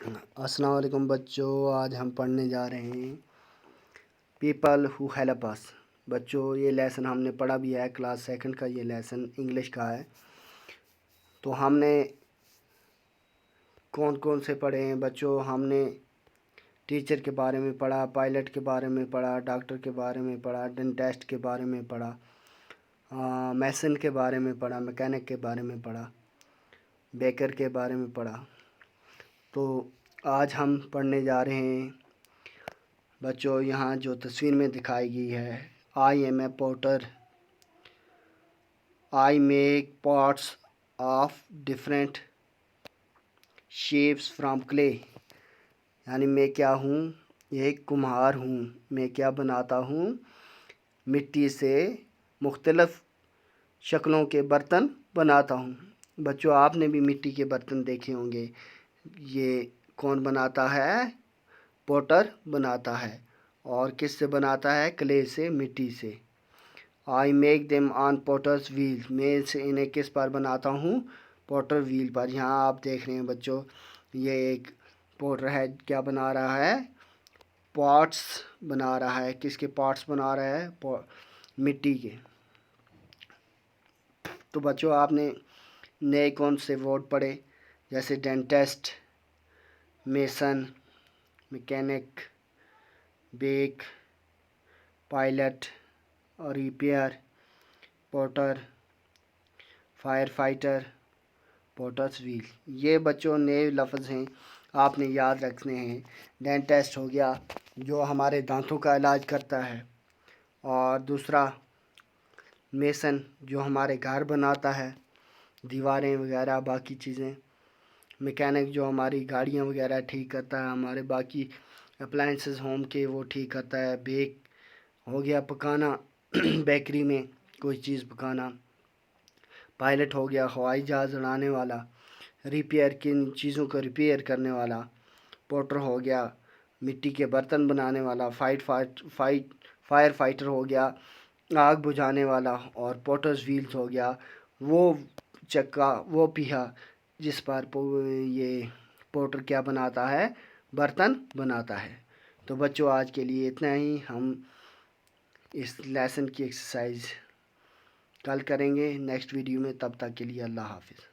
السلام علیکم بچوں، آج ہم پڑھنے جا رہے ہیں پیپل ہو ہیلپ اس۔ بچوں یہ لیسن ہم نے پڑھا بھی ہے، کلاس سیکنڈ کا یہ لیسن انگلش کا ہے۔ تو ہم نے کون کون سے پڑھے ہیں بچوں؟ ہم نے ٹیچر کے بارے میں پڑھا، پائلٹ کے بارے میں پڑھا، ڈاکٹر کے بارے میں پڑھا، ڈینٹسٹ کے بارے میں پڑھا، میسن کے بارے میں پڑھا، میکینک کے بارے میں پڑھا، بیکر کے بارے میں پڑھا۔ تو آج ہم پڑھنے جا رہے ہیں بچوں، یہاں جو تصویر میں دکھائی گئی ہے، I am a Potter, I make parts of different shapes from clay, یعنی میں کیا ہوں؟ ایک کمہار ہوں۔ میں کیا بناتا ہوں؟ مٹی سے مختلف شکلوں کے برتن بناتا ہوں۔ بچوں آپ نے بھی مٹی کے برتن دیکھے ہوں گے۔ یہ کون بناتا ہے؟ پوٹر بناتا ہے۔ اور کس سے بناتا ہے؟ کلے سے، مٹی سے۔ I make them on potter's wheel, میں انہیں کس پر بناتا ہوں؟ پوٹر ویل پر۔ یہاں آپ دیکھ رہے ہیں بچوں، یہ ایک پوٹر ہے، کیا بنا رہا ہے؟ پارٹس بنا رہا ہے۔ کس کے پارٹس بنا رہا ہے؟ مٹی کے۔ تو بچوں آپ نے نئے کون سے ورڈ پڑھے؟ جیسے dentist, mason, mechanic, bake, pilot, repair, potter, fire fighter, potter's wheel. یہ بچوں نئے لفظ ہیں، آپ نے یاد رکھنے ہیں۔ ڈینٹسٹ ہو گیا جو ہمارے دانتوں کا علاج کرتا ہے، اور دوسرا میسن جو ہمارے گھر بناتا ہے، دیواریں وغیرہ باقی چیزیں۔ میکینک جو ہماری گاڑیاں وغیرہ ٹھیک کرتا ہے، ہمارے باقی اپلائنسز ہوم کے وہ ٹھیک کرتا ہے۔ بیک ہو گیا پکانا، بیکری میں کوئی چیز پکانا۔ پائلٹ ہو گیا ہوائی جہاز اڑانے والا، ریپیئر کن چیزوں کو ریپیئر کرنے والا۔ پوٹر ہو گیا مٹی کے برتن بنانے والا۔ فائر فائٹر ہو گیا آگ بجھانے والا۔ اور پوٹرز ویلز ہو گیا وہ چکا، وہ پیہا جس پر یہ پوٹر کیا بناتا ہے؟ برتن بناتا ہے۔ تو بچوں آج کے لیے اتنا ہی۔ ہم اس لیسن کی ایکسرسائز کل کریں گے نیکسٹ ویڈیو میں۔ تب تک کے لیے اللہ حافظ۔